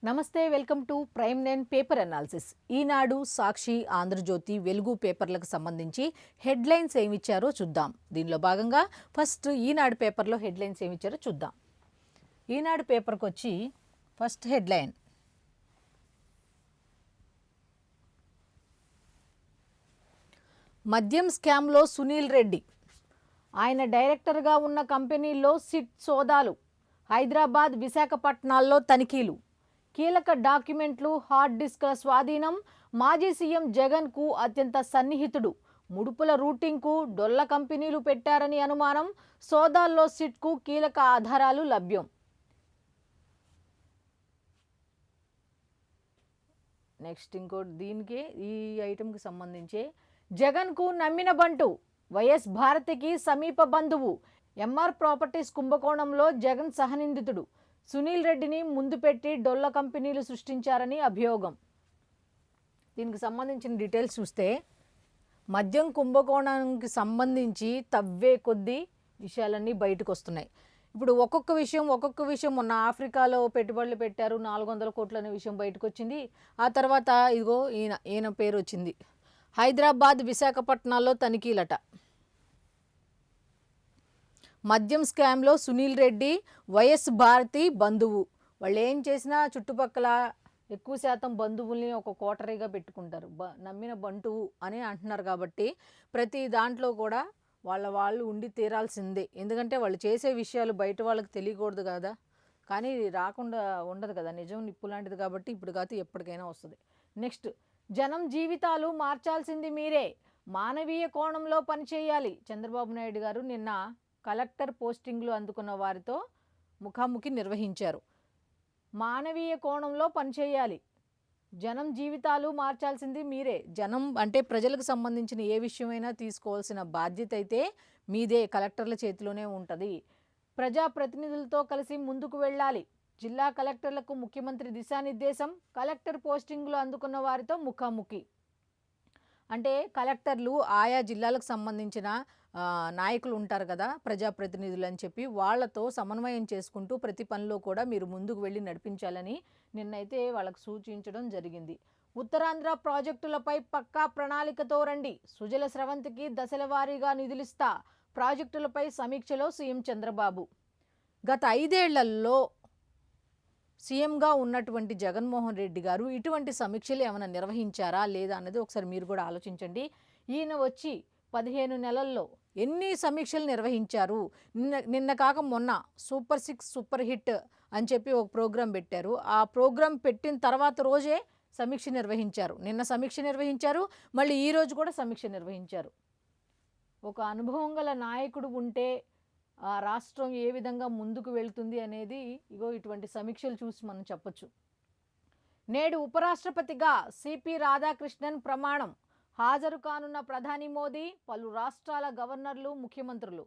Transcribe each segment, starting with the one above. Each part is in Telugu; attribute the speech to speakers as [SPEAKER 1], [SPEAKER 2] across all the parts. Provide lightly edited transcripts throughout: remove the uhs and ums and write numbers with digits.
[SPEAKER 1] నమస్తే, welcome to prime 9 paper analysis. Eenadu, Sakshi, Andhra Jyothi, Velugu పేపర్లకు సంబంధించి హెడ్లైన్స్ ఏమిచ్చారో చూద్దాం. దీనిలో భాగంగా ఫస్ట్ ఈనాడు పేపర్లో హెడ్లైన్స్ ఏమిచ్చారో చూద్దాం. ఈనాడు పేపర్కి వచ్చి ఫస్ట్ హెడ్లైన్, మద్యం స్కామ్లో సునీల్ రెడ్డి, ఆయన డైరెక్టర్గా ఉన్న కంపెనీల్లో సిట్ సోదాలు, హైదరాబాద్, విశాఖపట్నాల్లో తనిఖీలు, కీలక డాక్యుమెంట్లు, హార్డ్ డిస్క్ల స్వాధీనం, మాజీ సీఎం జగన్కు అత్యంత సన్నిహితుడు, ముడుపుల రూటింగ్కు డొల్ల కంపెనీలు పెట్టారని అనుమానం, సోదాల్లో సిట్కు కీలక ఆధారాలు లభ్యం. నెక్స్ట్ ఇంకోటి, దీనికి ఈ ఐటెంకి సంబంధించి జగన్కు నమ్మిన బంటు, వైఎస్ భారతికి సమీప బంధువు, ఎంఆర్ ప్రాపర్టీస్ కుంభకోణంలో జగన్ సహనిందితుడు, సునీల్ రెడ్డిని ముందు పెట్టి డొల్ల కంపెనీలు సృష్టించారని అభియోగం. దీనికి సంబంధించిన డీటెయిల్స్ చూస్తే, మద్యం కుంభకోణానికి సంబంధించి తవ్వే కొద్దీ విషయాలన్నీ బయటకు వస్తున్నాయి. ఇప్పుడు ఒక్కొక్క విషయం మొన్న ఆఫ్రికాలో పెట్టుబడులు పెట్టారు 400 కోట్లు అనే విషయం బయటకు వచ్చింది. ఆ తర్వాత ఇదిగో ఈయన పేరు వచ్చింది. హైదరాబాద్, విశాఖపట్నాల్లో తనిఖీలట. మద్యం స్కామ్లో సునీల్ రెడ్డి, వైఎస్ భారతి బంధువు. వాళ్ళు ఏం చేసినా చుట్టుపక్కల ఎక్కువ శాతం బంధువుల్ని ఒక కోటరీగా పెట్టుకుంటారు. నమ్మిన బంటువు అని అంటున్నారు కాబట్టి ప్రతి దాంట్లో కూడా వాళ్ళు ఉండి తీరాల్సిందే. ఎందుకంటే వాళ్ళు చేసే విషయాలు బయట వాళ్ళకి తెలియకూడదు కదా, కానీ రాకుండా ఉండదు కదా, నిజం నిప్పు లాంటిది కాబట్టి ఇప్పుడు కాదు ఎప్పటికైనా వస్తుంది. నెక్స్ట్, జనం జీవితాలు మార్చాల్సింది మీరే, మానవీయ కోణంలో పనిచేయాలి. చంద్రబాబు నాయుడు గారు నిన్న కలెక్టర్ పోస్టింగ్లు అందుకున్న వారితో ముఖాముఖి నిర్వహించారు. మానవీయ కోణంలో పనిచేయాలి, జనం జీవితాలు మార్చాల్సింది మీరే. జనం అంటే ప్రజలకు సంబంధించిన ఏ విషయమైనా తీసుకోవాల్సిన బాధ్యత అయితే మీదే, కలెక్టర్ల చేతిలోనే ఉంటుంది. ప్రజాప్రతినిధులతో కలిసి ముందుకు వెళ్ళాలి. జిల్లా కలెక్టర్లకు ముఖ్యమంత్రి దిశానిర్దేశం, కలెక్టర్ పోస్టింగ్లు అందుకున్న వారితో ముఖాముఖి. అంటే కలెక్టర్లు ఆయా జిల్లాలకు సంబంధించిన నాయకులు ఉంటారు కదా, ప్రజాప్రతినిధులు అని చెప్పి, వాళ్లతో సమన్వయం చేసుకుంటూ ప్రతి పనిలో కూడా మీరు ముందుకు వెళ్ళి నడిపించాలని నిన్నైతే వాళ్ళకు సూచించడం జరిగింది. ఉత్తరాంధ్ర ప్రాజెక్టులపై పక్కా ప్రణాళికతో రండి, సుజల స్రవంతికి దశల వారీగా నిధులిస్తా, ప్రాజెక్టులపై సమీక్షలో సీఎం చంద్రబాబు. గత 5 ఏళ్లలో సీఎంగా ఉన్నటువంటి జగన్మోహన్ రెడ్డి గారు ఇటువంటి సమీక్షలు ఏమైనా నిర్వహించారా లేదా అన్నది ఒకసారి మీరు కూడా ఆలోచించండి. ఈయన వచ్చి 15 నెలల్లో ఎన్ని సమీక్షలు నిర్వహించారు? నిన్న కాక మొన్న సూపర్ 6 సూపర్ హిట్ అని చెప్పి ఒక ప్రోగ్రాం పెట్టారు. ఆ ప్రోగ్రాం పెట్టిన తర్వాత రోజే సమీక్ష నిర్వహించారు. నిన్న సమీక్ష నిర్వహించారు, మళ్ళీ ఈరోజు కూడా సమీక్ష నిర్వహించారు. ఒక అనుభవం గల నాయకుడు ఉంటే ఆ రాష్ట్రం ఏ విధంగా ముందుకు వెళ్తుంది అనేది ఇగో ఇటువంటి సమీక్షలు చూసి మనం చెప్పొచ్చు. నేడు ఉపరాష్ట్రపతిగా సిపి రాధాకృష్ణన్ ప్రమాణం, హాజరు కానున్న ప్రధాని మోదీ, పలు రాష్ట్రాల గవర్నర్లు, ముఖ్యమంత్రులు.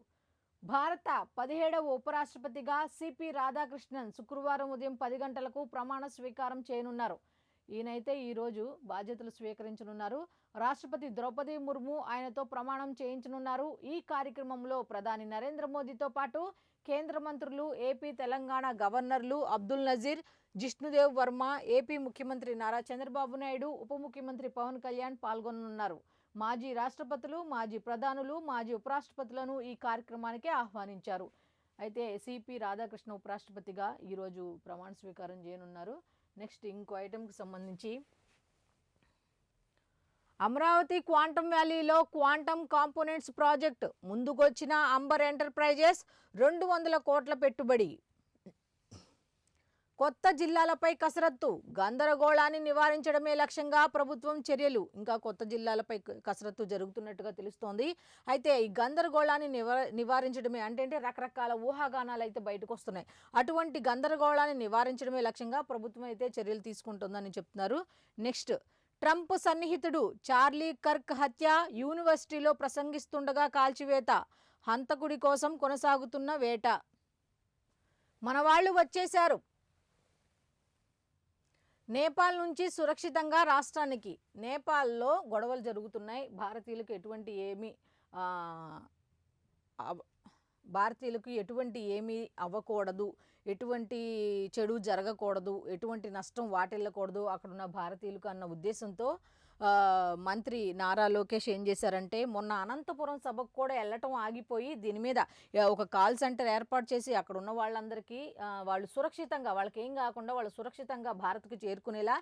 [SPEAKER 1] భారత 17వ ఉపరాష్ట్రపతిగా సిపి రాధాకృష్ణన్ శుక్రవారం ఉదయం 10 గంటలకు ప్రమాణ స్వీకారం చేయనున్నారు. ఈయనైతే ఈరోజు బాధ్యతలు స్వీకరించనున్నారు. రాష్ట్రపతి ద్రౌపది ముర్ము ఆయనతో ప్రమాణం చేయించనున్నారు. ఈ కార్యక్రమంలో ప్రధాని నరేంద్ర మోదీతో పాటు కేంద్ర మంత్రులు, ఏపీ, తెలంగాణ గవర్నర్లు అబ్దుల్ నజీర్, జిష్ణుదేవ్ వర్మ, ఏపీ ముఖ్యమంత్రి నారా చంద్రబాబు నాయుడు, ఉప ముఖ్యమంత్రి పవన్ కళ్యాణ్ పాల్గొననున్నారు. మాజీ రాష్ట్రపతులు, మాజీ ప్రధానులు, మాజీ ఉపరాష్ట్రపతులను ఈ కార్యక్రమానికి ఆహ్వానించారు. అయితే సిపి రాధాకృష్ణ ఉపరాష్ట్రపతిగా ఈరోజు ప్రమాణ స్వీకారం చేయనున్నారు. నెక్స్ట్ ఇంకో ఐటెంకి సంబంధించి, అమరావతి క్వాంటమ్ వ్యాలీలో క్వాంటమ్ కాంపోనెంట్స్ ప్రాజెక్టు ముందుకొచ్చిన అంబర్ ఎంటర్ప్రైజెస్, 200 కోట్ల పెట్టుబడి. కొత్త జిల్లాలపై కసరత్తు, గందరగోళాన్ని నివారించడమే లక్ష్యంగా ప్రభుత్వం చర్యలు. ఇంకా కొత్త జిల్లాలపై కసరత్తు జరుగుతున్నట్టుగా తెలుస్తోంది. అయితే ఈ గందరగోళాన్ని నివారించడమే అంటే రకరకాల ఊహాగానాలు అయితే బయటకు వస్తున్నాయి. అటువంటి గందరగోళాన్ని నివారించడమే లక్ష్యంగా ప్రభుత్వం అయితే చర్యలు తీసుకుంటుందని చెప్తున్నారు. నెక్స్ట్, ట్రంప్ సన్నిహితుడు చార్లీ కర్క్ హత్య, యూనివర్సిటీలో ప్రసంగిస్తుండగా కాల్చివేత, హంతకుడి కోసం కొనసాగుతున్న వేట. మన వాళ్ళు వచ్చేశారు, నేపాల్ నుంచి సురక్షితంగా రాష్ట్రానికి. నేపాల్లో గొడవలు జరుగుతున్నాయి, భారతీయులకు ఎటువంటి ఏమీ భారతీయులకు ఎటువంటి ఏమీ అవ్వకూడదు, ఎటువంటి చెడు జరగకూడదు, ఎటువంటి నష్టం వాటిల్లకూడదు అక్కడున్న భారతీయులకు అన్న ఉద్దేశంతో మంత్రి నారా లోకేష్ ఏం చేశారంటే మొన్న అనంతపురం సభకు కూడా వెళ్ళటం ఆగిపోయి దీని మీద ఒక కాల్ సెంటర్ ఏర్పాటు చేసి అక్కడ ఉన్న వాళ్ళందరికీ వాళ్ళు సురక్షితంగా, వాళ్ళకి ఏం కాకుండా వాళ్ళు సురక్షితంగా భారత్కు చేరుకునేలా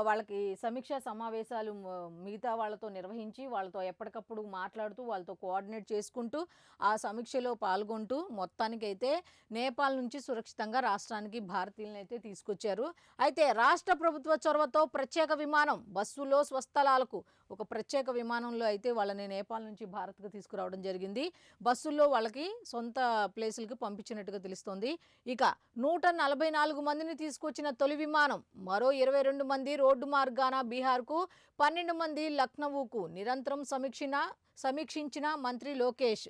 [SPEAKER 1] వాళ్ళకి సమీక్షా సమావేశాలు మిగతా వాళ్ళతో నిర్వహించి వాళ్ళతో ఎప్పటికప్పుడు మాట్లాడుతూ వాళ్ళతో కోఆర్డినేట్ చేసుకుంటూ ఆ సమీక్షలో పాల్గొంటూ మొత్తానికైతే నేపాల్ నుంచి సురక్షితంగా రాష్ట్రానికి భారతీయులను అయితే తీసుకొచ్చారు. అయితే రాష్ట్ర ప్రభుత్వ చొరవతో ప్రత్యేక విమానం బస్సులో స్వస్థలాలకు ఒక ప్రత్యేక విమానంలో అయితే వాళ్ళని నేపాల్ నుంచి భారత్కు తీసుకురావడం జరిగింది. బస్సుల్లో వాళ్ళకి సొంత ప్లేసులకి పంపించినట్టుగా తెలుస్తోంది. ఇక 144 మందిని తీసుకొచ్చిన తొలి విమానం, మరో 22 మంది రోడ్డు మార్గాన బీహార్కు, 12 మంది లక్నవూకు నిరంతరం సమీక్షించిన మంత్రి లోకేష్.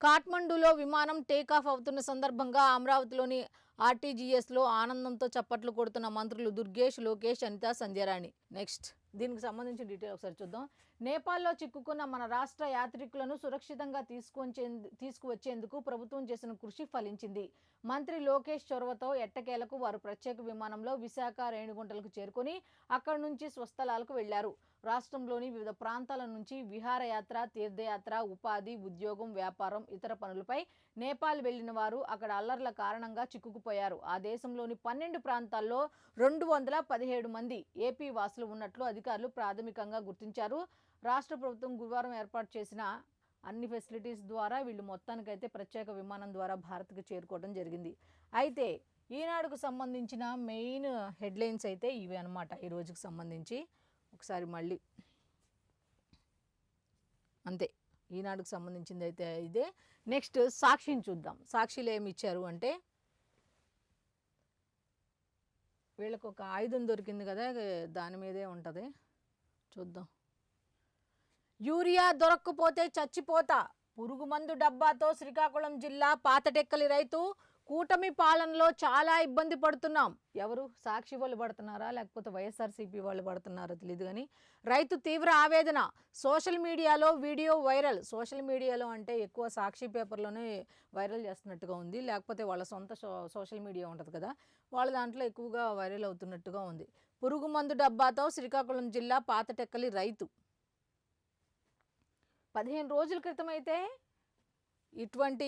[SPEAKER 1] కాఠ్మండూలో విమానం టేకాఫ్ అవుతున్న సందర్భంగా అమరావతిలోని ఆర్టీజీఎస్లో ఆనందంతో చప్పట్లు కొడుతున్న మంత్రులు దుర్గేష్, లోకేష్, అనిత, సంధ్యారాణి. నెక్స్ట్ దీనికి సంబంధించిన డీటెయిల్ ఒకసారి చూద్దాం. నేపాల్లో చిక్కుకున్న మన రాష్ట్ర యాత్రికులను సురక్షితంగా తీసుకువచ్చేందుకు ప్రభుత్వం చేసిన కృషి ఫలించింది. మంత్రి లోకేష్ చొరవతో ఎట్టకేలకు వారు ప్రత్యేక విమానంలో విశాఖ రేణిగుంటలకు చేరుకొని అక్కడి నుంచి స్వస్థలాలకు వెళ్లారు. రాష్ట్రంలోని వివిధ ప్రాంతాల నుంచి విహారయాత్ర, తీర్థయాత్ర, ఉపాధి, ఉద్యోగం, వ్యాపారం, ఇతర పనులపై నేపాల్ వెళ్లిన వారు అక్కడ అల్లర్ల కారణంగా చిక్కుకుపోయారు. ఆ దేశంలోని 12 ప్రాంతాల్లో 217 మంది ఏపీ వాసులు ఉన్నట్లు అధికారులు ప్రాథమికంగా గుర్తించారు. రాష్ట్ర ప్రభుత్వం గురువారం ఏర్పాటు చేసిన అన్ని ఫెసిలిటీస్ ద్వారా వీళ్ళు మొత్తానికైతే ప్రత్యేక విమానం ద్వారా భారత్కు చేరుకోవడం జరిగింది. అయితే ఈనాడుకు సంబంధించిన మెయిన్ హెడ్లైన్స్ అయితే ఇవి అన్నమాట. ఈ రోజుకు సంబంధించి ఒకసారి మళ్ళీ అంతే, ఈనాడుకు సంబంధించింది అయితే ఇదే. నెక్స్ట్ సాక్షిని చూద్దాం. సాక్షిలో ఏమి ఇచ్చారు అంటే వీళ్ళకు ఒక ఆయుధం దొరికింది కదా, దాని మీదే ఉంటుంది, చూద్దాం. యూరియా దొరక్కపోతే చచ్చిపోతా, పురుగు మందు డబ్బాతో శ్రీకాకుళం జిల్లా పాతటెక్కలి రైతు. కూటమి పాలనలో చాలా ఇబ్బంది పడుతున్నాం. ఎవరు, సాక్షి వాళ్ళు పడుతున్నారా లేకపోతే వైఎస్ఆర్సీపీ వాళ్ళు పడుతున్నారో తెలియదు కానీ రైతు తీవ్ర ఆవేదన. సోషల్ మీడియాలో వీడియో వైరల్. సోషల్ మీడియాలో అంటే ఎక్కువ సాక్షి పేపర్లోనే వైరల్ చేస్తున్నట్టుగా ఉంది, లేకపోతే వాళ్ళ సొంత సోషల్ మీడియా ఉంటుంది కదా, వాళ్ళ దాంట్లో ఎక్కువగా వైరల్ అవుతున్నట్టుగా ఉంది. పురుగు మందు డబ్బాతో శ్రీకాకుళం జిల్లా పాతటెక్కలి రైతు. 15 రోజుల క్రితం అయితే ఇటువంటి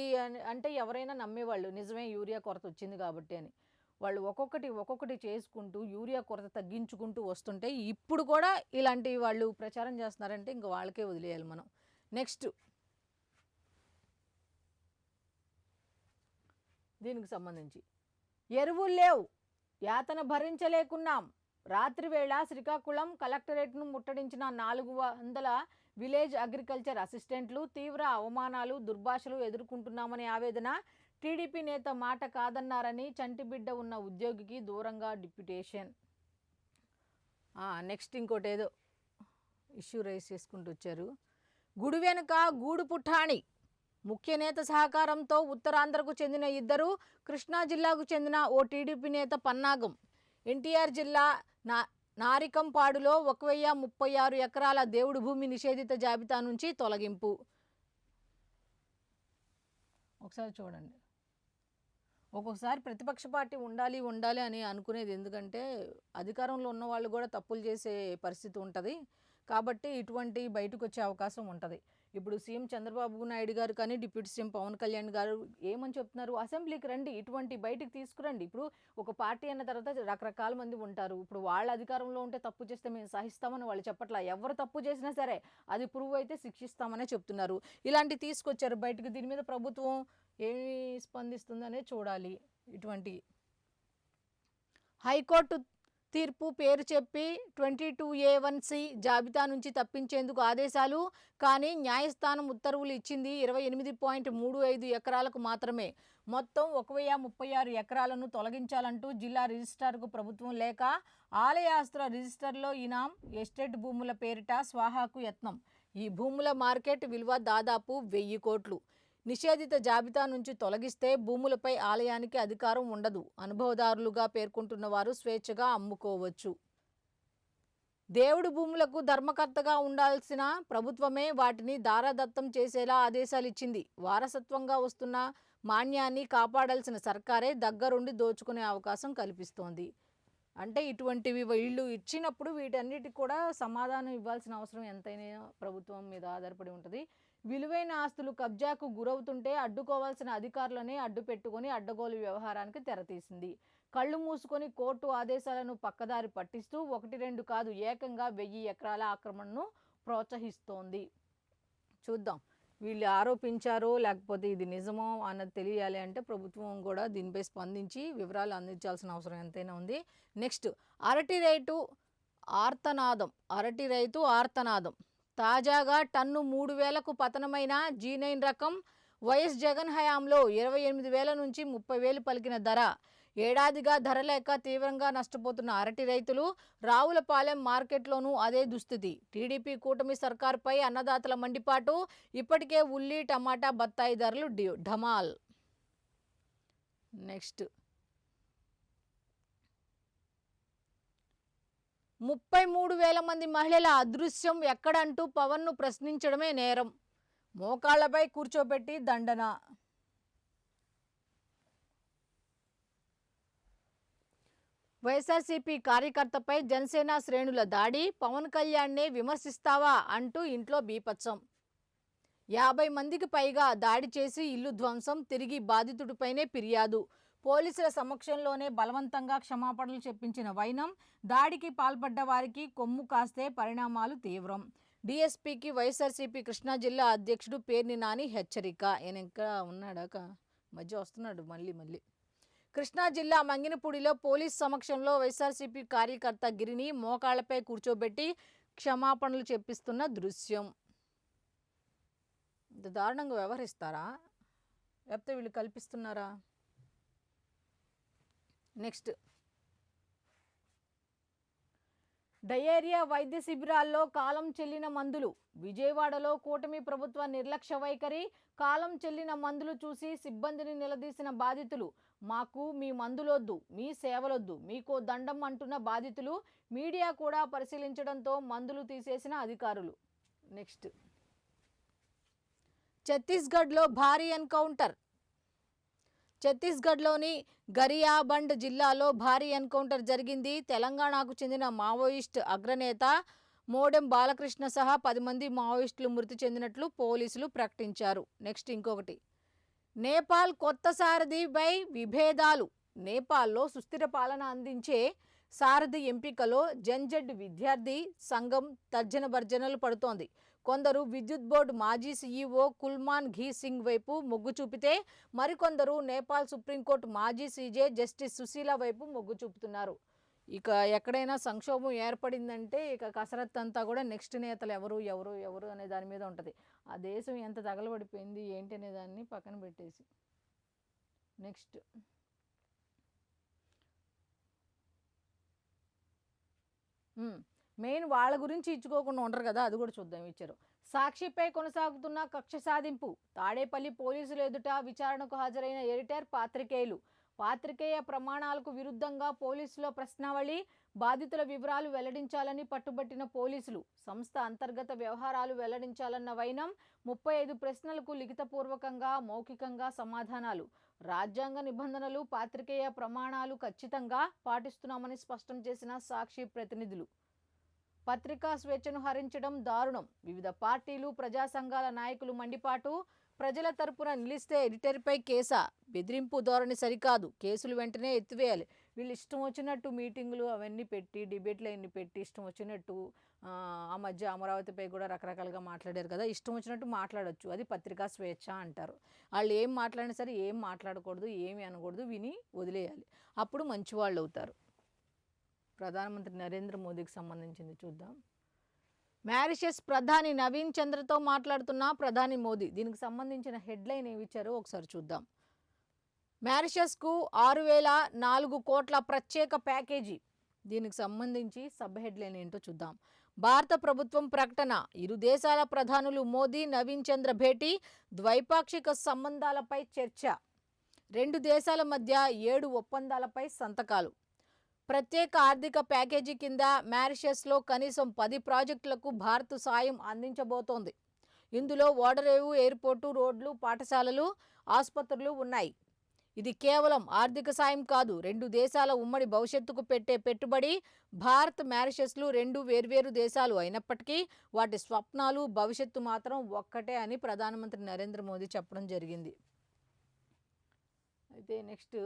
[SPEAKER 1] అంటే ఎవరైనా నమ్మేవాళ్ళు, నిజమే యూరియా కొరత వచ్చింది కాబట్టి అని. వాళ్ళు ఒక్కొక్కటి చేసుకుంటూ యూరియా కొరత తగ్గించుకుంటూ వస్తుంటే ఇప్పుడు కూడా ఇలాంటి వాళ్ళు ప్రచారం చేస్తున్నారంటే ఇంక వాళ్ళకే వదిలేయాలి మనం. నెక్స్ట్ దీనికి సంబంధించి ఎరువులు లేవు, యాతన భరించలేకున్నాం. రాత్రి వేళ శ్రీకాకుళం కలెక్టరేట్ను ముట్టడించిన 400 విలేజ్ అగ్రికల్చర్ అసిస్టెంట్లు. తీవ్ర అవమానాలు, దుర్భాషలు ఎదుర్కొంటున్నామనే ఆవేదన. టీడీపీ నేత మాట కాదన్నారని చంటిబిడ్డ ఉన్న ఉద్యోగికి దూరంగా డిప్యుటేషన్. నెక్స్ట్ ఇంకోటి ఏదో ఇష్యూ రైజ్ చేసుకుంటూ వచ్చారు. గుడి వెనుక గూడు పుఠాణి. ముఖ్య నేత సహకారంతో ఉత్తరాంధ్రకు చెందిన 2, కృష్ణా జిల్లాకు చెందిన ఓ టీడీపీ నేత పన్నాగం. ఎన్టీఆర్ జిల్లా నారికంపాడులో 1036 ఎకరాల దేవుడు భూమి నిషేధిత జాబితా నుంచి తొలగింపు. ఒకసారి చూడండి. ఒక్కొక్కసారి ప్రతిపక్ష పార్టీ ఉండాలి అని అనుకునేది, ఎందుకంటే అధికారంలో ఉన్న వాళ్ళు కూడా తప్పులు చేసే పరిస్థితి ఉంటుంది కాబట్టి ఇటువంటి బయటకు వచ్చే అవకాశం ఉంటుంది. ఇప్పుడు సీఎం చంద్రబాబు నాయుడు గారు కానీ డిప్యూటీ సీఎం పవన్ కళ్యాణ్ గారు ఏమని చెప్తున్నారు, అసెంబ్లీకి రండి, ఇటువంటి బయటికి తీసుకురండి. ఇప్పుడు ఒక పార్టీ అన్న తర్వాత రకరకాల మంది ఉంటారు. ఇప్పుడు వాళ్ళ అధికారంలో ఉంటే తప్పు చేస్తే మేము సహిస్తామని వాళ్ళు చెప్పట్లా. ఎవరు తప్పు చేసినా సరే అది ప్రూవ్ అయితే శిక్షిస్తామనే చెప్తున్నారు. ఇలాంటి తీసుకొచ్చారు బయటకు. దీని మీద ప్రభుత్వం ఏమి స్పందిస్తుందనే చూడాలి. ఇటువంటి హైకోర్టు తీర్పు పేరు చెప్పి 22A1C జాబితా నుంచి తప్పించేందుకు ఆదేశాలు. కానీ న్యాయస్థానం ఉత్తర్వులు ఇచ్చింది 28.35 ఎకరాలకు మాత్రమే. మొత్తం 1036 ఎకరాలను తొలగించాలంటూ జిల్లా రిజిస్ట్రార్కు ప్రభుత్వం లేఖ. ఆలయాస్త్ర రిజిస్టర్లో ఇనాం, ఎస్టేట్ భూముల పేరిట స్వాహాకు యత్నం. ఈ భూముల మార్కెట్ విలువ దాదాపు 1000 కోట్లు. నిషేధిత జాబితా నుంచి తొలగిస్తే భూములపై ఆలయానికి అధికారం ఉండదు. అనుభవదారులుగా పేర్కొంటున్న వారు స్వేచ్ఛగా అమ్ముకోవచ్చు. దేవుడి భూములకు ధర్మకర్తగా ఉండాల్సిన ప్రభుత్వమే వాటిని దారాదత్తం చేసేలా ఆదేశాలు ఇచ్చింది. వారసత్వంగా వస్తున్న మాన్యాన్ని కాపాడాల్సిన సర్కారే దగ్గరుండి దోచుకునే అవకాశం కల్పిస్తోంది. అంటే ఇటువంటివి వీళ్ళు ఇచ్చినప్పుడు వీటన్నిటికి కూడా సమాధానం ఇవ్వాల్సిన అవసరం ఎంతైనా ప్రభుత్వం మీద ఆధారపడి ఉంటుంది. విలువైన ఆస్తులు కబ్జాకు గురవుతుంటే అడ్డుకోవాల్సిన అధికారులనే అడ్డు పెట్టుకొని అడ్డగోలు వ్యవహారానికి తెరతీసింది. కళ్ళు మూసుకొని కోర్టు ఆదేశాలను పక్కదారి పట్టిస్తూ 1, 2 కాదు ఏకంగా 1000 ఎకరాల ఆక్రమణను ప్రోత్సహిస్తోంది. చూద్దాం వీళ్ళు ఆరోపించారో లేకపోతే ఇది నిజమో అన్నది తెలియాలి అంటే ప్రభుత్వం కూడా దీనిపై స్పందించి వివరాలు అందించాల్సిన అవసరం ఎంతైనా ఉంది. నెక్స్ట్, అరటి రైతు ఆర్తనాదం. తాజాగా టన్ను 3000కు పతనమైన G9 రకం వైఎస్ జగన్ హయాంలో 28,000 నుంచి 30,000 పలికిన ధర. ఏడాదిగా ధర లేక తీవ్రంగా నష్టపోతున్న అరటి రైతులు. రావులపాలెం మార్కెట్లోనూ అదే దుస్థితి. టీడీపీ కూటమి సర్కారుపై అన్నదాతల మండిపాటు. ఇప్పటికే ఉల్లి, టమాటా, బత్తాయి ధరలు ఢమాల్. నెక్స్ట్, 33,000 మంది మహిళల అదృశ్యం ఎక్కడంటూ పవన్ను ప్రశ్నించడమే నేరం. మోకాళ్లపై కూర్చోబెట్టి దండన. వైఎస్ఆర్సీపీ కార్యకర్తపై జనసేన శ్రేణుల దాడి. పవన్ కళ్యాణ్నే విమర్శిస్తావా అంటూ ఇంట్లో బీభత్సం. 50 మందికి పైగా దాడి చేసి ఇల్లు ధ్వంసం. తిరిగి బాధితుడిపైనే ఫిర్యాదు. పోలీసుల సమక్షంలోనే బలవంతంగా క్షమాపణలు చెప్పించిన వైనం. దాడికి పాల్పడ్డ వారికి కొమ్ము కాస్తే పరిణామాలు తీవ్రం. డీఎస్పీకి వైఎస్ఆర్సీపీ కృష్ణా జిల్లా అధ్యక్షుడు పేర్ని నాని హెచ్చరిక. ఈయన ఇంకా ఉన్నాడాక మధ్య వస్తున్నాడు మళ్ళీ. కృష్ణా జిల్లా మంగినపూడిలో పోలీస్ సమక్షంలో వైఎస్ఆర్సీపీ కార్యకర్త గిరిని మోకాళ్లపై కూర్చోబెట్టి క్షమాపణలు చెప్పిస్తున్న దృశ్యం. ఇంత దారుణంగా వ్యవహరిస్తారా లేకపోతే వీళ్ళు కల్పిస్తున్నారా? నెక్స్ట్, డయేరియా వైద్య శిబిరాల్లో కాలం చెల్లిన మందులు. విజయవాడలో కూటమి ప్రభుత్వ నిర్లక్ష్య వైఖరి. కాలం చెల్లిన మందులు చూసి సిబ్బందిని నిలదీసిన బాధితులు. మాకు మీ మందులొద్దు, మీ సేవలొద్దు, మీకో దండం అంటున్న బాధితులు. మీడియా కూడా పరిశీలించడంతో మందులు తీసేసిన అధికారులు. నెక్స్ట్, ఛత్తీస్గఢ్లో భారీ ఎన్కౌంటర్. ఛత్తీస్గఢ్లోని గరియాబండ్ జిల్లాలో భారీ ఎన్కౌంటర్ జరిగింది. తెలంగాణకు చెందిన మావోయిస్ట్ అగ్రనేత మోడెం బాలకృష్ణ సహా 10 మంది మావోయిస్టులు మృతి చెందినట్లు పోలీసులు ప్రకటించారు. నెక్స్ట్, ఇంకొకటి, నేపాల్ కొత్త సారథిపై విభేదాలు. నేపాల్లో సుస్థిర పాలన అందించే సారథి ఎంపికలో జెన్జెడ్ విద్యార్థి సంఘం తర్జన భర్జనలు పడుతోంది. కొందరు విద్యుత్ బోర్డు మాజీ సీఈఓ కుల్మాన్ ఘీ సింగ్ వైపు మొగ్గు చూపితే మరికొందరు నేపాల్ సుప్రీంకోర్టు మాజీ సీజే జస్టిస్ సుశీల వైపు మొగ్గు చూపుతున్నారు. ఇక ఎక్కడైనా సంక్షోభం ఏర్పడిందంటే ఇక కసరత్తు అంతా కూడా నెక్స్ట్ నేతలు ఎవరు అనే దాని మీద ఉంటుంది. ఆ దేశం ఎంత తగలబడిపోయింది ఏంటి అనే దాన్ని పక్కన పెట్టేసి. నెక్స్ట్, మెయిన్ వాళ్ళ గురించి ఇచ్చుకోకుండా ఉండరు కదా, అది కూడా చూద్దాం. ఇచ్చారు. సాక్షిపై కొనసాగుతున్న కక్ష సాధింపు. తాడేపల్లి పోలీసులు ఎదుట విచారణకు హాజరైన ఎడిటర్ పాత్రికేయ ప్రమాణాలకు విరుద్ధంగా పోలీసుల ప్రశ్నావళి. బాధితుల వివరాలు వెల్లడించాలని పట్టుబట్టిన పోలీసులు. సంస్థ అంతర్గత వ్యవహారాలు వెల్లడించాలన్న వైనం. 35 ప్రశ్నలకు లిఖితపూర్వకంగా మౌఖికంగా సమాధానాలు. రాజ్యాంగ నిబంధనలు, పాత్రికేయ ప్రమాణాలు ఖచ్చితంగా పాటిస్తున్నామని స్పష్టం చేసిన సాక్షి ప్రతినిధులు. పత్రికా స్వేచ్ఛను హరించడం దారుణం. వివిధ పార్టీలు, ప్రజా సంఘాల నాయకులు మండిపాటు. ప్రజల తరపున నిలిస్తే ఎడిటర్పై కేసా? బెదిరింపు ధోరణి సరికాదు, కేసులు వెంటనే ఎత్తివేయాలి. వీళ్ళు ఇష్టం వచ్చినట్టు మీటింగులు అవన్నీ పెట్టి, డిబేట్లు అవన్నీ పెట్టి ఇష్టం వచ్చినట్టు. ఆ మధ్య అమరావతిపై కూడా రకరకాలుగా మాట్లాడారు కదా, ఇష్టం వచ్చినట్టు మాట్లాడొచ్చు, అది పత్రికా స్వేచ్ఛ అంటారు. వాళ్ళు ఏం మాట్లాడినా సరే ఏం మాట్లాడకూడదు, ఏమి అనకూడదు, విని వదిలేయాలి. అప్పుడు మంచివాళ్ళు అవుతారు. ప్రధానమంత్రి నరేంద్ర మోదీకి సంబంధించింది చూద్దాం. మారిషస్ ప్రధాని నవీన్ చంద్రతో మాట్లాడుతున్న ప్రధాని మోదీ. దీనికి సంబంధించిన హెడ్లైన్ ఏమి ఇచ్చారో ఒకసారి చూద్దాం. మారిషస్కు 6,004 కోట్ల ప్రత్యేక ప్యాకేజీ. దీనికి సంబంధించి సబ్ హెడ్లైన్ ఏంటో చూద్దాం. భారత ప్రభుత్వం ప్రకటన. ఇరు దేశాల ప్రధానులు మోదీ, నవీన్ చంద్ర భేటీ. ద్వైపాక్షిక సంబంధాలపై చర్చ. 2 దేశాల మధ్య 7 ఒప్పందాలపై సంతకాలు. ప్రత్యేక ఆర్థిక ప్యాకేజీ కింద మారిషస్లో కనీసం 10 ప్రాజెక్టులకు భారత్ సాయం అందించబోతోంది. ఇందులో ఓడరేవు, ఎయిర్పోర్టు, రోడ్లు, పాఠశాలలు, ఆసుపత్రులు ఉన్నాయి. ఇది కేవలం ఆర్థిక సాయం కాదు, రెండు దేశాల ఉమ్మడి భవిష్యత్తుకు పెట్టే పెట్టుబడి. భారత్, మారిషస్లు రెండు వేర్వేరు దేశాలు అయినప్పటికీ వాటి స్వప్నాలు, భవిష్యత్తు మాత్రం ఒక్కటే అని ప్రధానమంత్రి నరేంద్ర మోదీ చెప్పడం జరిగింది. అయితే నెక్స్ట్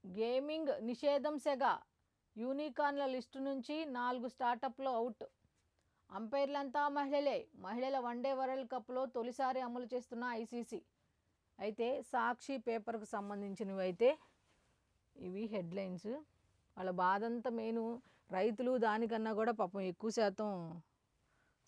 [SPEAKER 1] గేమింగ్ నిషేధం సెగ, యూనికార్న్ల లిస్టు నుంచి 4 స్టార్టప్లు అవుట్. అంపైర్లంతా మహిళలే. మహిళల వన్డే వరల్డ్ కప్లో తొలిసారి అమలు చేస్తున్న ఐసీసీ. అయితే సాక్షి పేపర్కు సంబంధించినవి అయితే ఇవి హెడ్లైన్స్. వాళ్ళ బాధంతా మెయిన్ రైతులు, దానికన్నా కూడా పాపం ఎక్కువ శాతం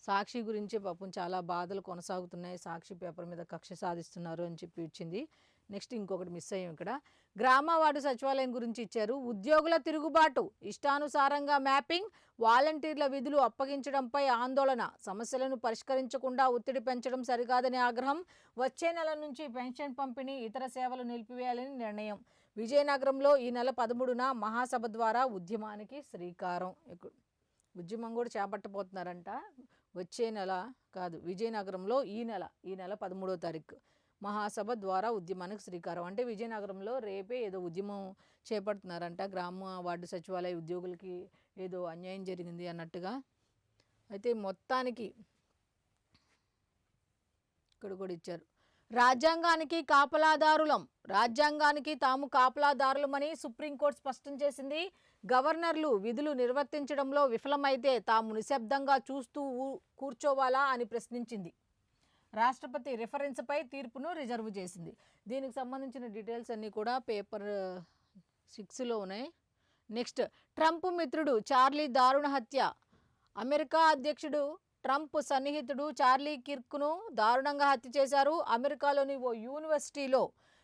[SPEAKER 1] సాక్షి గురించే పాపం చాలా బాధలు కొనసాగుతున్నాయి. సాక్షి పేపర్ మీద కక్ష సాధిస్తున్నారు అని చెప్పి ఇచ్చింది. నెక్స్ట్ ఇంకొకటి మిస్ అయ్యాం ఇక్కడ. గ్రామ వార్డు సచివాలయం గురించి ఇచ్చారు. ఉద్యోగుల తిరుగుబాటు, ఇష్టానుసారంగా మ్యాపింగ్, వాలంటీర్ల విధులు అప్పగించడంపై ఆందోళన, సమస్యలను పరిష్కరించకుండా ఒత్తిడి పెంచడం సరికాదని ఆగ్రహం, వచ్చే నెల నుంచి పెన్షన్ పంపిణీ, ఇతర సేవలు నిలిపివేయాలని నిర్ణయం. విజయనగరంలో ఈ నెల 13న మహాసభ ద్వారా ఉద్యమానికి శ్రీకారం. ఉద్యమం కూడా చేపట్టబోతున్నారంట. వచ్చే నెల కాదు, విజయనగరంలో ఈ నెల 13వ తారీఖు మహాసభ ద్వారా ఉద్యమానికి శ్రీకారం. అంటే విజయనగరంలో రేపే ఏదో ఉద్యమం చేపడుతున్నారంట. గ్రామ వార్డు సచివాలయ ఉద్యోగులకి ఏదో అన్యాయం జరిగింది అన్నట్టుగా. అయితే మొత్తానికి ఇక్కడ కూడా ఇచ్చారు. రాజ్యాంగానికి కాపలాదారులం, రాజ్యాంగానికి తాము కాపలాదారులమని సుప్రీంకోర్టు స్పష్టం చేసింది. గవర్నర్లు విధులు నిర్వర్తించడంలో విఫలమైతే తాము నిశ్శబ్దంగా చూస్తూ కూర్చోవాలా అని ప్రశ్నించింది. రాష్ట్రపతి రిఫరెన్స్పై తీర్పును రిజర్వ్ చేసింది. దీనికి సంబంధించిన డీటెయిల్స్ అన్నీ కూడా పేపర్ 6లో ఉన్నాయి. నెక్స్ట్, ట్రంప్ మిత్రుడు చార్లీ దారుణ హత్య. అమెరికా అధ్యక్షుడు ట్రంప్ సన్నిహితుడు చార్లీ కిర్క్ను దారుణంగా హత్య చేశారు. అమెరికాలోని ఓ యూనివర్సిటీలో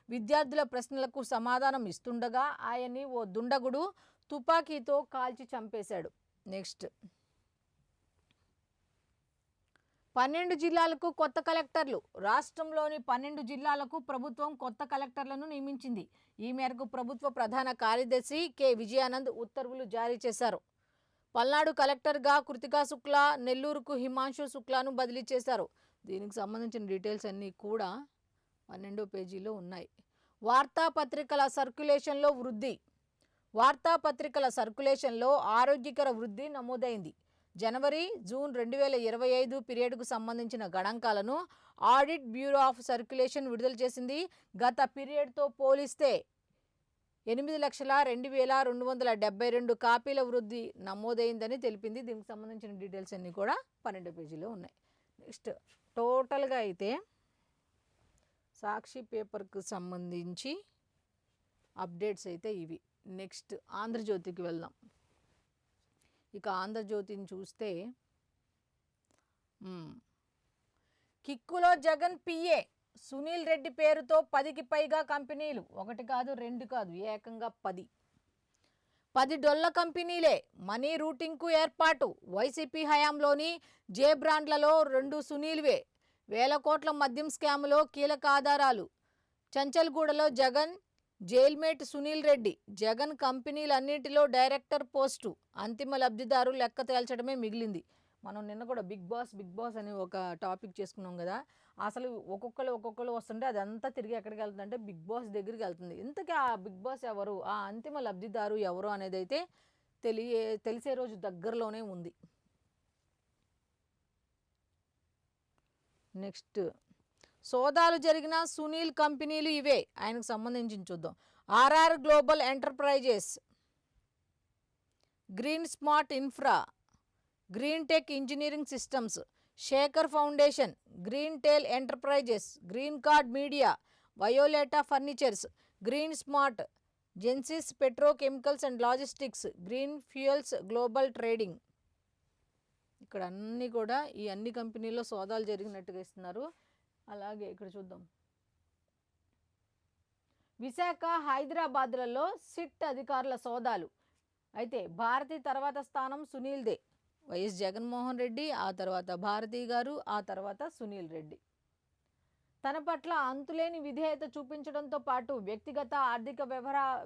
[SPEAKER 1] విద్యార్థుల ప్రశ్నలకు సమాధానం ఇస్తుండగా ఆయన్ని ఓ దుండగుడు తుపాకీతో కాల్చి చంపేశాడు. నెక్స్ట్, 12 జిల్లాలకు కొత్త కలెక్టర్లు. రాష్ట్రంలోని 12 జిల్లాలకు ప్రభుత్వం కొత్త కలెక్టర్లను నియమించింది. ఈ మేరకు ప్రభుత్వ ప్రధాన కార్యదర్శి కె విజయానంద్ ఉత్తర్వులు జారీ చేశారు. పల్నాడు కలెక్టర్గా కృతికా శుక్లా, నెల్లూరుకు హిమాంశు శుక్లాను బదిలీ చేశారు. దీనికి సంబంధించిన డీటెయిల్స్ అన్నీ కూడా 12వ పేజీలో ఉన్నాయి. వార్తాపత్రికల సర్క్యులేషన్లో వృద్ధి. వార్తాపత్రికల సర్క్యులేషన్లో ఆరోగ్యకర వృద్ధి నమోదైంది. జనవరి, జూన్ 2025 పీరియడ్కు సంబంధించిన గణాంకాలను ఆడిట్ బ్యూరో ఆఫ్ సర్క్యులేషన్ విడుదల చేసింది. గత పీరియడ్తో పోలిస్తే 8,02,272 కాపీల వృద్ధి నమోదైందని తెలిపింది. దీనికి సంబంధించిన డీటెయిల్స్ అన్నీ కూడా 12వ పేజీలో ఉన్నాయి. నెక్స్ట్, టోటల్గా అయితే సాక్షి పేపర్కు సంబంధించి అప్డేట్స్ అయితే ఇవి. నెక్స్ట్, ఆంధ్రజ్యోతికి వెళ్దాం. ఇక ఆంధ్రజ్యోతిని చూస్తే కిక్కులో జగన్ పిఏ సునీల్ రెడ్డి పేరుతో 10కి పైగా కంపెనీలు. ఒకటి కాదు, రెండు కాదు, ఏకంగా 10 డొల్ల కంపెనీలే. మనీ రూటింగ్కు ఏర్పాటు. వైసీపీ హయాంలోని జే బ్రాండ్లలో 2 సునీల్వే. వేల కోట్ల మద్యం స్కామ్లో కీలక ఆధారాలు. చంచల్గూడలో జగన్ జైల్మేట్ సునీల్ రెడ్డి. జగన్ కంపెనీలన్నింటిలో డైరెక్టర్ పోస్టు. అంతిమ లబ్ధిదారు లెక్క తేల్చడమే మిగిలింది. మనం నిన్న కూడా బిగ్ బాస్ అని ఒక టాపిక్ చేసుకున్నాం కదా. అసలు ఒక్కొక్కరు వస్తుంటే అదంతా తిరిగి ఎక్కడికి వెళ్తుందంటే బిగ్ బాస్ దగ్గరికి వెళ్తుంది. ఇంతకీ ఆ బిగ్ బాస్ ఎవరు, ఆ అంతిమ లబ్ధిదారు ఎవరు అనేది అయితే తెలిసే రోజు దగ్గరలోనే ఉంది. నెక్స్ట్, సోదాలు జరిగిన సునీల్ కంపెనీలు ఇవే. ఆయనకు సంబంధించి చూద్దాం. RR global enterprises, green smart infra, green tech engineering systems, Shekhar foundation, green tale enterprises, green card media, Violeta furnitures, green smart, Gensys petrochemicals and logistics, green fuels global trading. ఇక్కడ అన్నీ కూడా ఈ అన్ని కంపెనీల్లో సోదాలు జరిగినట్టుగా ఇస్తున్నారు. అలాగే ఇక్కడ చూద్దాం. విశాఖ, హైదరాబాద్లలో సిట్ అధికారుల సోదాలు. అయితే భారతి తర్వాత స్థానం సునీల్దే. వైఎస్ జగన్మోహన్ రెడ్డి, ఆ తర్వాత భారతి గారు, ఆ తర్వాత సునీల్ రెడ్డి. తన పట్ల అంతులేని విధేయత చూపించడంతో పాటు వ్యక్తిగత ఆర్థిక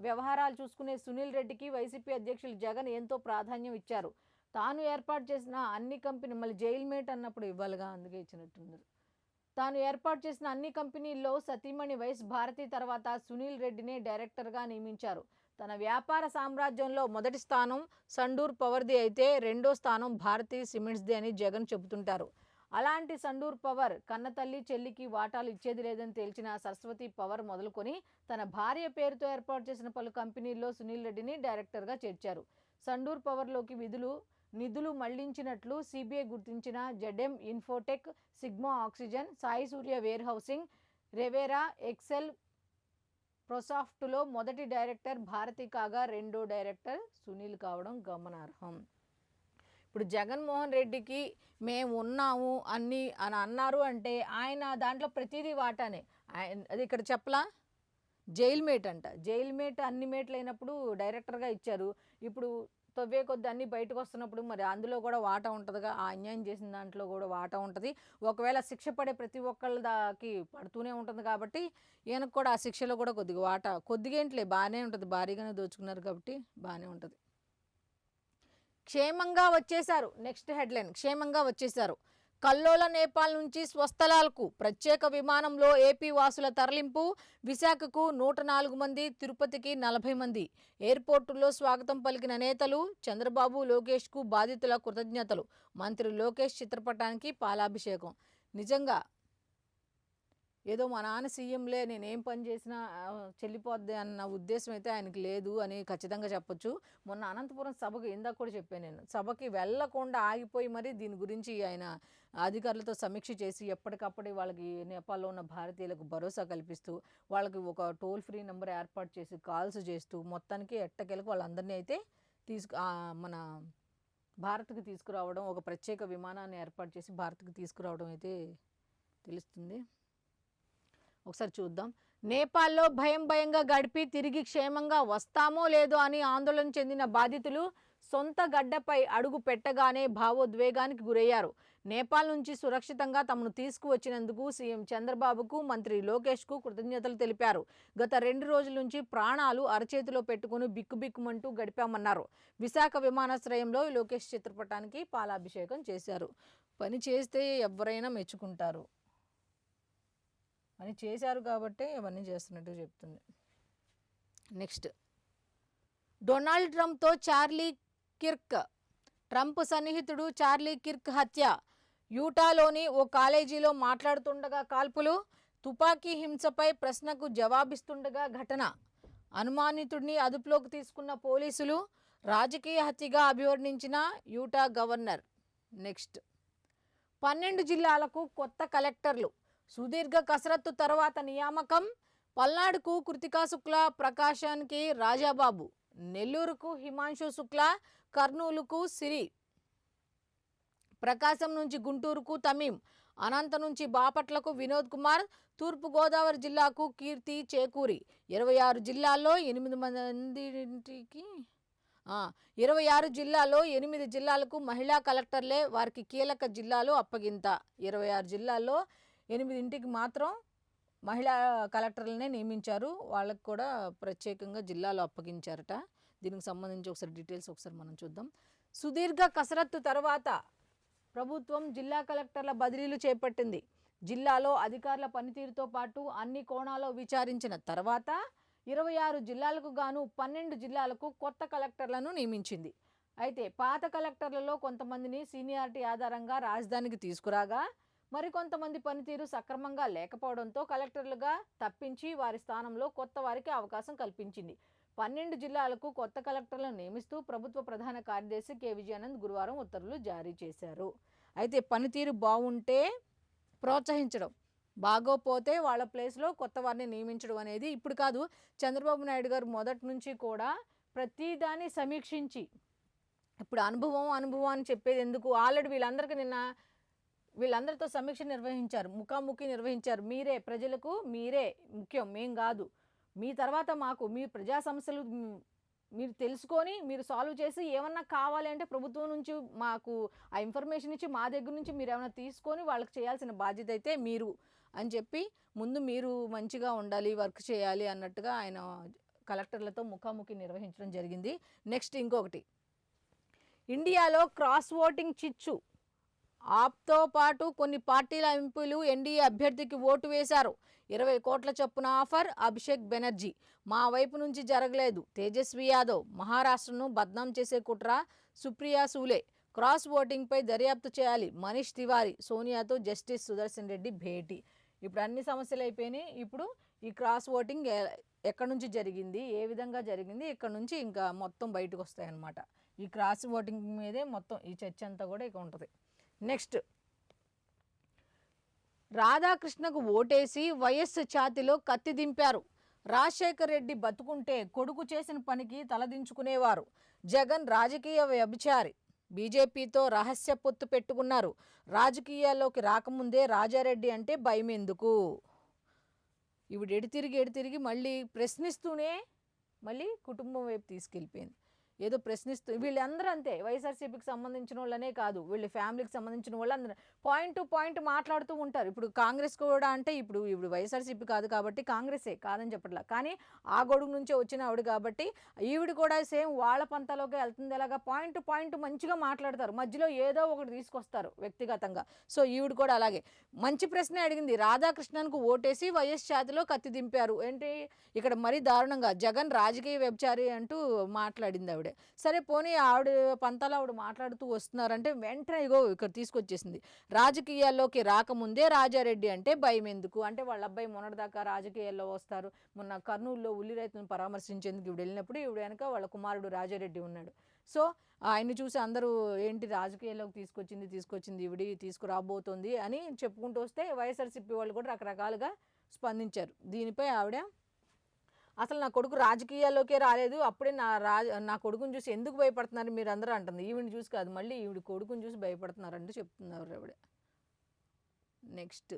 [SPEAKER 1] వ్యవహారాలు చూసుకునే సునీల్ రెడ్డికి వైసీపీ అధ్యక్షులు జగన్ ఎంతో ప్రాధాన్యం ఇచ్చారు. తాను ఏర్పాటు చేసిన అన్ని కంపెనీ మళ్ళీ జైల్ మేట్ అన్నప్పుడు ఇవ్వాలిగా, అందుకే ఇచ్చినట్టున్నారు. తాను ఏర్పాటు చేసిన అన్ని కంపెనీల్లో సతీమణి వైఎస్ భారతి తర్వాత సునీల్ రెడ్డినే డైరెక్టర్గా నియమించారు. తన వ్యాపార సామ్రాజ్యంలో మొదటి స్థానం సండూర్ పవర్ది అయితే రెండో స్థానం భారతీ సిమెంట్స్ది అని జగన్ చెబుతుంటారు. అలాంటి సండూర్ పవర్ కన్నతల్లి చెల్లికి వాటాలు ఇచ్చేది లేదని తేల్చిన సరస్వతి పవర్ మొదలుకొని తన భార్య పేరుతో ఏర్పాటు చేసిన పలు కంపెనీల్లో సునీల్ రెడ్డిని డైరెక్టర్గా చేర్చారు. సండూర్ పవర్లోకి నిధులు మళ్లించినట్లు సిబిఐ గుర్తించిన ZM infotech, Sigma oxygen, Sai Surya warehousing, Revera, Excel, ప్రొసాఫ్ట్లో మొదటి డైరెక్టర్ భారతి కాగా రెండో డైరెక్టర్ సునీల్ కావడం గమనార్హం. ఇప్పుడు జగన్మోహన్ రెడ్డికి మేము ఉన్నాము అని అన్నారు అంటే ఆయన దాంట్లో ప్రతిదీ వాటానే. అది ఇక్కడ చెప్పలా, జైల్ మేట్ అంట. జైల్ మేట్ అన్ని మేట్లు అయినప్పుడు డైరెక్టర్గా ఇచ్చారు. ఇప్పుడు తవ్వే కొద్ది అన్నీ బయటకు వస్తున్నప్పుడు మరి అందులో కూడా వాటా ఉంటుందిగా. ఆ అన్యాయం చేసిన దాంట్లో కూడా వాటా ఉంటుంది. ఒకవేళ శిక్ష పడే ప్రతి ఒక్కళ్ళకి పడుతూనే ఉంటుంది కాబట్టి ఈయనకు కూడా ఆ శిక్షలో కూడా కొద్దిగా వాటా, కొద్దిగా ఏంటిలే బాగానే ఉంటుంది. భారీగానే దోచుకున్నారు కాబట్టి బాగానే ఉంటుంది. క్షేమంగా వచ్చేశారు. నెక్స్ట్ హెడ్లైన్, క్షేమంగా వచ్చేశారు. కల్లోల నేపాల్ నుంచి స్వస్థలాలకు ప్రత్యేక విమానంలో ఏపీ వాసుల తరలింపు. విశాఖకు 104 మంది, తిరుపతికి 40 మంది. ఎయిర్పోర్టుల్లో స్వాగతం పలికిన నేతలు. చంద్రబాబు, లోకేష్కు బాధితుల కృతజ్ఞతలు. మంత్రి లోకేష్ చిత్రపటానికి పాలాభిషేకం. నిజంగా ఏదో మా నాన్న సీఎంలే, నేనేం పని చేసినా చెల్లిపోద్ది అన్న ఉద్దేశం అయితే ఆయనకి లేదు అని ఖచ్చితంగా చెప్పొచ్చు. మొన్న అనంతపురం సభకు ఇందాక కూడా చెప్పాను నేను, సభకి వెళ్ళకుండా ఆగిపోయి మరి దీని గురించి ఆయన అధికారులతో సమీక్ష చేసి ఎప్పటికప్పుడు వాళ్ళకి నేపాల్లో ఉన్న భారతీయులకు భరోసా కల్పిస్తూ వాళ్ళకి ఒక టోల్ ఫ్రీ నెంబర్ ఏర్పాటు చేసి కాల్స్ చేస్తూ మొత్తానికి ఎట్టకేలకు వాళ్ళందరినీ అయితే మన భారత్కి తీసుకురావడం, ఒక ప్రత్యేక విమానాన్ని ఏర్పాటు చేసి భారత్కి తీసుకురావడం అయితే తెలుస్తుంది. ఒకసారి చూద్దాం. నేపాల్లో భయంగా గడిపి తిరిగి క్షేమంగా వస్తామో లేదో అని ఆందోళన చెందిన బాధితులు సొంత గడ్డపై అడుగు పెట్టగానే భావోద్వేగానికి గురయ్యారు. నేపాల్ నుంచి సురక్షితంగా తమను తీసుకువచ్చినందుకు సీఎం చంద్రబాబుకు, మంత్రి లోకేష్కు కృతజ్ఞతలు తెలిపారు. గత 2 రోజుల నుంచి ప్రాణాలు అరచేతిలో పెట్టుకుని బిక్కుబిక్కుమంటూ గడిపామన్నారు. విశాఖ విమానాశ్రయంలో లోకేష్ చిత్రపటానికి పాలాభిషేకం చేశారు. పని చేస్తే ఎవరైనా మెచ్చుకుంటారు అని చేశారు కాబట్టి ఇవన్నీ చేస్తున్నట్టు చెప్తుంది. నెక్స్ట్, డొనాల్డ్ ట్రంప్తో చార్లీ కిర్క్. ట్రంప్ సన్నిహితుడు చార్లీ కిర్క్ హత్య. యూటాలోని ఓ కాలేజీలో మాట్లాడుతుండగా కాల్పులు. తుపాకీ హింసపై ప్రశ్నకు జవాబిస్తుండగా ఘటన. అనుమానితుడిని అదుపులోకి తీసుకున్న పోలీసులు. రాజకీయ హత్యగా అభివర్ణించిన యూటా గవర్నర్. నెక్స్ట్, 12 జిల్లాలకు కొత్త కలెక్టర్లు. సుదీర్ఘ కసరత్తు తర్వాత నియామకం. పల్నాడుకు కృతికా శుక్లా, ప్రకాశానికి రాజాబాబు, నెల్లూరుకు హిమాంశు శుక్లా, కర్నూలుకు సిరి, ప్రకాశం నుంచి గుంటూరుకు తమీం, అనంత నుంచి బాపట్లకు వినోద్ కుమార్, తూర్పుగోదావరి జిల్లాకు కీర్తి చేకూరి. 26 జిల్లాల్లో 8 జిల్లాలకు మహిళా కలెక్టర్లే, వారికి కీలక జిల్లాలు అప్పగింత. 26 జిల్లాల్లో 8 మాత్రం మహిళా కలెక్టర్లనే నియమించారు. వాళ్ళకు కూడా ప్రత్యేకంగా జిల్లాలో అప్పగించారట. దీనికి సంబంధించి ఒకసారి డీటెయిల్స్ ఒకసారి మనం చూద్దాం. సుదీర్ఘ కసరత్తు తర్వాత ప్రభుత్వం జిల్లా కలెక్టర్ల బదిలీలు చేపట్టింది. జిల్లాలో అధికారుల పనితీరుతో పాటు అన్ని కోణాల్లో విచారించిన తర్వాత 26 జిల్లాలకు గాను 12 జిల్లాలకు కొత్త కలెక్టర్లను నియమించింది. అయితే పాత కలెక్టర్లలో కొంతమందిని సీనియారిటీ ఆధారంగా రాజధానికి తీసుకురాగా, మరికొంతమంది పనితీరు సక్రమంగా లేకపోవడంతో కలెక్టర్లుగా తప్పించి వారి స్థానంలో కొత్త వారికి అవకాశం కల్పించింది. 12 జిల్లాలకు కొత్త కలెక్టర్లను నియమిస్తూ ప్రభుత్వ ప్రధాన కార్యదర్శి కె విజయానంద్ గురువారం ఉత్తర్వులు జారీ చేశారు. అయితే పనితీరు బాగుంటే ప్రోత్సహించడం, బాగోపోతే వాళ్ళ ప్లేస్లో కొత్త వారిని నియమించడం అనేది ఇప్పుడు కాదు, చంద్రబాబు నాయుడు గారు మొదటి నుంచి కూడా ప్రతిదాన్ని సమీక్షించి, ఇప్పుడు అనుభవం అని చెప్పేది ఎందుకు, ఆల్రెడీ వీళ్ళందరితో సమీక్ష నిర్వహించారు, ముఖాముఖి నిర్వహించారు. మీరే ప్రజలకు మీరే ముఖ్యం, మేం కాదు, మీ తర్వాత మాకు, మీ ప్రజా సమస్యలు మీరు తెలుసుకొని మీరు సాల్వ్ చేసి ఏమన్నా కావాలి అంటే ప్రభుత్వం నుంచి మాకు ఆ ఇన్ఫర్మేషన్ ఇచ్చి మా దగ్గర నుంచి మీరు ఏమైనా తీసుకొని వాళ్ళకి చేయాల్సిన బాధ్యత అయితే మీరు అని చెప్పి ముందు మీరు మంచిగా ఉండాలి, వర్క్ చేయాలి అన్నట్టుగా ఆయన కలెక్టర్లతో ముఖాముఖి నిర్వహించడం జరిగింది. నెక్స్ట్ ఇంకొకటి, ఇండియాలో క్రాస్ ఓటింగ్ చిచ్చు. ఆప్తో పాటు కొన్ని పార్టీల ఎంపీలు ఎన్డీఏ అభ్యర్థికి ఓటు వేశారు. 20 కోట్ల చొప్పున ఆఫర్. అభిషేక్ బెనర్జీ, మా వైపు నుంచి జరగలేదు. తేజస్వి యాదవ్, మహారాష్ట్రను బద్నాం చేసే కుట్ర. సుప్రియా సూలే, క్రాస్ ఓటింగ్పై దర్యాప్తు చేయాలి. మనీష్ తివారీ, సోనియాతో జస్టిస్ సుదర్శన్ రెడ్డి భేటీ. ఇప్పుడు అన్ని సమస్యలు అయిపోయినాయి. ఇప్పుడు ఈ క్రాస్ ఓటింగ్ ఎక్కడి నుంచి జరిగింది, ఏ విధంగా జరిగింది, ఇక్కడ నుంచి ఇంకా మొత్తం బయటకు వస్తాయన్నమాట. ఈ క్రాస్ ఓటింగ్ మీదే మొత్తం ఈ చర్చ అంతా కూడా ఇక ఉంటుంది. నెక్స్ట్, రాధాకృష్ణకు ఓటేసి వైఎస్ ఛాతిలో కత్తి దింపారు. రాజశేఖర్ రెడ్డి బతుకుంటే కొడుకు చేసిన పనికి తలదించుకునేవారు. జగన్ రాజకీయ వ్యభిచారి. బీజేపీతో రహస్య పొత్తు పెట్టుకున్నారు. రాజకీయాల్లోకి రాకముందే రాజారెడ్డి అంటే భయం ఎందుకు? ఇవి ఎడితిరిగి మళ్ళీ ప్రశ్నిస్తూనే మళ్ళీ కుటుంబం వైపు తీసుకెళ్ళిపోయింది. ఏదో ప్రశ్నిస్తూ వీళ్ళందరూ అంతే, వైఎస్ఆర్సీపీకి సంబంధించిన వాళ్ళనే కాదు, వీళ్ళ ఫ్యామిలీకి సంబంధించిన వాళ్ళు అందరూ పాయింట్ టు పాయింట్ మాట్లాడుతూ ఉంటారు. ఇప్పుడు కాంగ్రెస్ కూడా అంటే ఇప్పుడు వైఎస్ఆర్సీపీ కాదు కాబట్టి కాంగ్రెసే కాదని చెప్పట్లా, కానీ ఆ గొడుగు నుంచే వచ్చిన ఆవిడ కాబట్టి ఈవిడ కూడా సేమ్ వాళ్ళ పంతాలోకి వెళ్తుంది. ఎలాగా పాయింట్ టు పాయింట్ మంచిగా మాట్లాడతారు, మధ్యలో ఏదో ఒకటి తీసుకొస్తారు వ్యక్తిగతంగా. సో ఈవిడ కూడా అలాగే మంచి ప్రశ్న అడిగింది. రాధాకృష్ణన్కు ఓటేసి వైఎస్ ఛాతిలో కత్తి దింపారు ఏంటి? ఇక్కడ మరీ దారుణంగా జగన్ రాజకీయ వ్యభిచారి అంటూ మాట్లాడింది ఆవిడ. సరే పోనీ ఆవిడ పంతాలు ఆవిడ మాట్లాడుతూ వస్తున్నారంటే వెంటనే ఇగో ఇక్కడ తీసుకొచ్చేసింది. రాజకీయాల్లోకి రాకముందే రాజారెడ్డి అంటే భయం ఎందుకు? అంటే వాళ్ళ అబ్బాయి మొన్నటిదాకా రాజకీయాల్లో వస్తారు. మొన్న కర్నూలులో ఉల్లి రైతులను పరామర్శించేందుకు ఇవిడ వెళ్ళినప్పుడు ఇవిడ వెనక వాళ్ళ కుమారుడు రాజారెడ్డి ఉన్నాడు. సో ఆయన్ని చూసి అందరూ ఏంటి రాజకీయాల్లోకి తీసుకొచ్చింది ఇవిడి, తీసుకురాబోతోంది అని చెప్పుకుంటూ వస్తే వైఎస్ఆర్సీపీ వాళ్ళు కూడా రకరకాలుగా స్పందించారు. దీనిపై ఆవిడ అసలు నా కొడుకు రాజకీయాల్లోకే రాలేదు, అప్పుడే నా కొడుకుని చూసి ఎందుకు భయపడుతున్నారు మీరు అందరూ అంటుంది. ఈవిని చూసి కాదు, మళ్ళీ ఈవిడ కొడుకుని చూసి భయపడుతున్నారంటూ చెప్తున్నారు ఆవిడ. నెక్స్ట్,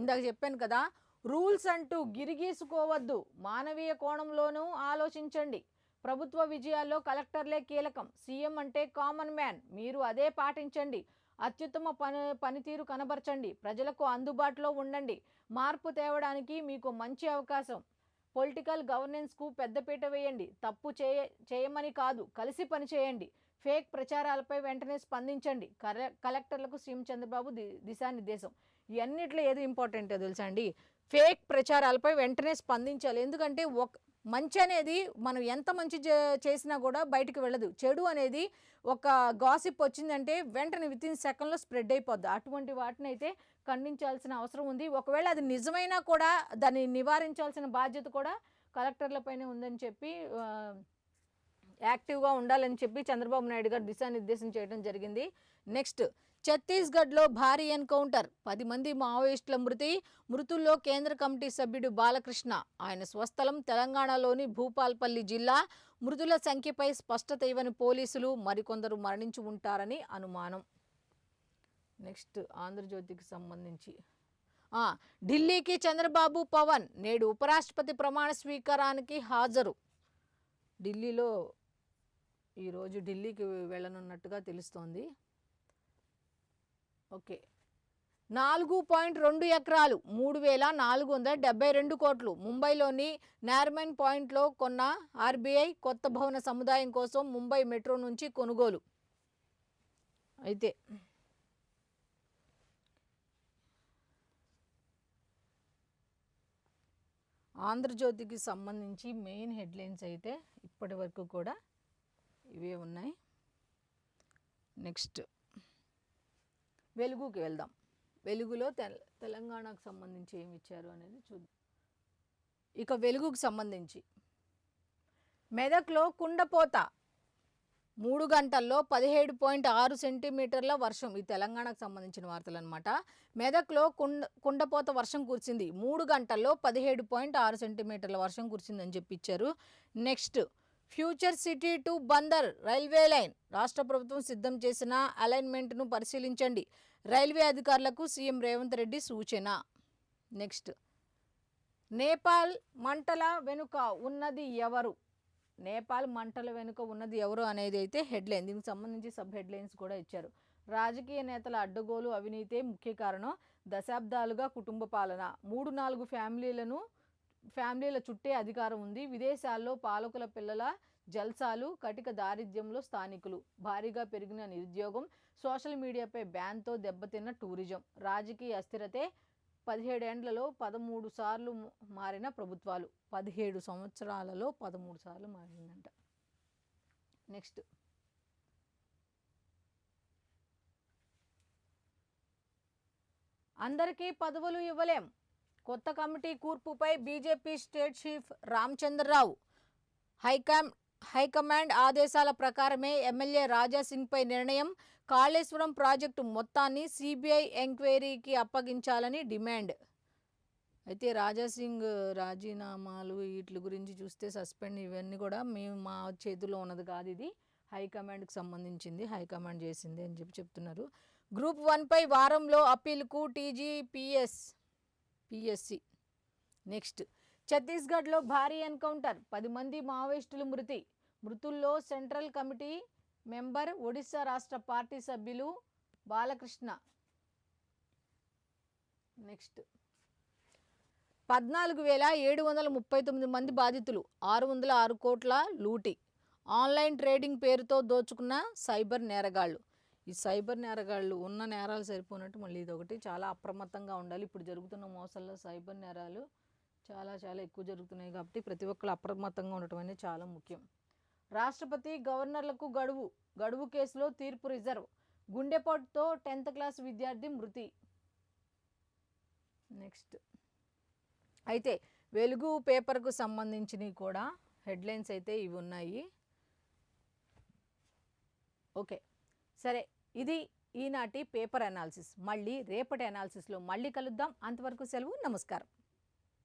[SPEAKER 1] ఇందాక చెప్పాను కదా, రూల్స్ అంటూ గిరిగీసుకోవద్దు, మానవీయ కోణంలోనూ ఆలోచించండి. ప్రభుత్వ విజయాల్లో కలెక్టర్లే కీలకం. సీఎం అంటే కామన్ మ్యాన్, మీరు అదే పాటించండి. అత్యుత్తమ పనితీరు కనబరచండి. ప్రజలకు అందుబాటులో ఉండండి. మార్పు తేవడానికి మీకు మంచి అవకాశం. పొలిటికల్ గవర్నెన్స్కు పెద్దపీట వేయండి. తప్పు చేయమని కాదు, కలిసి పనిచేయండి. ఫేక్ ప్రచారాలపై వెంటనే స్పందించండి. కలెక్టర్లకు సీఎం చంద్రబాబు దిశానిర్దేశం. ఇవన్నిట్లో ఏది ఇంపార్టెంటో తెలుసా అండి? ఫేక్ ప్రచారాలపై వెంటనే స్పందించాలి. ఎందుకంటే మంచి అనేది మనం ఎంత మంచి చేసినా కూడా బయటికి వెళ్ళదు. చెడు అనేది ఒక గాసిప్ వచ్చిందంటే వెంటనే వితిన్ సెకండ్లో స్ప్రెడ్ అయిపోద్ది. అటువంటి వాటిని అయితే ఖండించాల్సిన అవసరం ఉంది. ఒకవేళ అది నిజమైనా కూడా దాన్ని నివారించాల్సిన బాధ్యత కూడా కలెక్టర్లపైనే ఉందని చెప్పి యాక్టివ్గా ఉండాలని చెప్పి చంద్రబాబు నాయుడు గారు దిశానిర్దేశం చేయడం జరిగింది. నెక్స్ట్, ఛత్తీస్గఢ్లో భారీ ఎన్కౌంటర్, 10 మంది మావోయిస్టుల మృతుల్లో కేంద్ర కమిటీ సభ్యుడు బాలకృష్ణ. ఆయన స్వస్థలం తెలంగాణలోని భూపాల్పల్లి జిల్లా. మృతుల సంఖ్యపై స్పష్టత ఇవ్వని పోలీసులు, మరికొందరు మరణించి ఉంటారని అనుమానం. నెక్స్ట్, ఆంధ్రజ్యోతికి సంబంధించి ఢిల్లీకి చంద్రబాబు పవన్ నేడు ఉపరాష్ట్రపతి ప్రమాణ స్వీకారానికి హాజరు. ఢిల్లీలో ఈరోజు ఢిల్లీకి వెళ్ళనున్నట్టుగా తెలుస్తోంది. ఓకే, 4.2 ఎకరాలు 3,472 కోట్లు ముంబైలోని నారిమన్ పాయింట్లో కొన్న ఆర్బీఐ. కొత్త భవన సముదాయం కోసం ముంబై మెట్రో నుంచి కొనుగోలు. అయితే ఆంధ్రజ్యోతికి సంబంధించి మెయిన్ హెడ్లైన్స్ అయితే ఇప్పటి వరకు కూడా ఇవే ఉన్నాయి. నెక్స్ట్, వెలుగుకి వెళ్దాం. వెలుగులో తెలంగాణకు సంబంధించి ఏమి ఇచ్చారు అనేది చూద్దాం. ఇక వెలుగుకు సంబంధించి మెదక్లో కుండపోత 3 గంటల్లో 17.6 సెంటీమీటర్ల వర్షం. ఈ తెలంగాణకు సంబంధించిన వార్తలు అనమాట. మెదక్లో కుండపోత వర్షం కురిసింది. 3 గంటల్లో 17.6 సెంటీమీటర్ల వర్షం కురిసిందని చెప్పిచ్చారు. Next, future city to Bandar railway line. రాష్ట్ర ప్రభుత్వం సిద్ధం చేసిన అలైన్మెంట్ను పరిశీలించండి. రైల్వే అధికారులకు సీఎం రేవంత్ రెడ్డి సూచన. నెక్స్ట్, నేపాల్ మంటల వెనుక ఉన్నది ఎవరు? నేపాల్ మంటల వెనుక ఉన్నది ఎవరు అనేది అయితే హెడ్లైన్. దీనికి సంబంధించి సబ్ హెడ్లైన్స్ కూడా ఇచ్చారు. రాజకీయ నేతల అడ్డగోలు అవినీతే ముఖ్య కారణం, దశాబ్దాలుగా కుటుంబ పాలన, 3-4 ఫ్యామిలీల చుట్టే అధికారం ఉంది, విదేశాల్లో పాలకుల పిల్లల జల్సాలు, కటిక దారిద్ర్యంలో స్థానికులు, భారీగా పెరిగిన నిరుద్యోగం, సోషల్ మీడియాపై బ్యాన్తో దెబ్బతిన్న టూరిజం, రాజకీయ అస్థిరతే, 17 ఏండ్లలో 13 సార్లు మారిన ప్రభుత్వాలు. 17 సంవత్సరాలలో 13 సార్లు మారిందంట. నెక్స్ట్, అందరికీ పదవులు ఇవ్వలేం, కొత్త కమిటీ కూర్పుపై BJP state chief Ramachandra Rao. High command ఆదేశాల ప్రకారమే ఎమ్మెల్యే రాజాసింగ్పై నిర్ణయం, కాళేశ్వరం ప్రాజెక్టు మొత్తాన్ని సిబిఐ ఎంక్వైరీకి అప్పగించాలని డిమాండ్. అయితే రాజాసింగ్ రాజీనామాలు వీటి గురించి చూస్తే సస్పెండ్ ఇవన్నీ కూడా మా చేతిలో ఉన్నది కాదు, ఇది హైకమాండ్కి సంబంధించింది, హైకమాండ్ చేసింది అని చెప్తున్నారు. గ్రూప్ 1పై వారంలో అప్పీల్కు పిఎస్సి. నెక్స్ట్, ఛత్తీస్గఢ్లో భారీ ఎన్కౌంటర్, 10 మంది మావోయిస్టులు మృతుల్లో సెంట్రల్ కమిటీ మెంబర్, ఒడిశా రాష్ట్ర పార్టీ సభ్యులు బాలకృష్ణ. నెక్స్ట్, 14,739 మంది బాధితులు, 606 కోట్ల లూటీ, ఆన్లైన్ ట్రేడింగ్ పేరుతో దోచుకున్న సైబర్ నేరగాళ్లు. ఈ సైబర్ నేరగాళ్ళు ఉన్న నేరాలు సరిపోయినట్టు మళ్ళీ ఇదొకటి, చాలా అప్రమత్తంగా ఉండాలి. ఇప్పుడు జరుగుతున్న మోసాల్లో సైబర్ నేరాలు చాలా ఎక్కువ జరుగుతున్నాయి కాబట్టి ప్రతి ఒక్కరు అప్రమత్తంగా ఉండటం అనేది చాలా ముఖ్యం. రాష్ట్రపతి గవర్నర్లకు గడువు కేసులో తీర్పు రిజర్వ్, గుండెపోటుతో 10th క్లాస్ విద్యార్థి మృతి. నెక్స్ట్, అయితే వెలుగు పేపర్కు సంబంధించినవి కూడా హెడ్లైన్స్ అయితే ఇవి ఉన్నాయి. ఓకే, సరే, ఇది ఈనాటి పేపర్ అనాలిసిస్. మళ్ళీ రేపటి అనాలిసిస్లో మళ్ళీ కలుద్దాం. అంతవరకు సెలవు, నమస్కారం.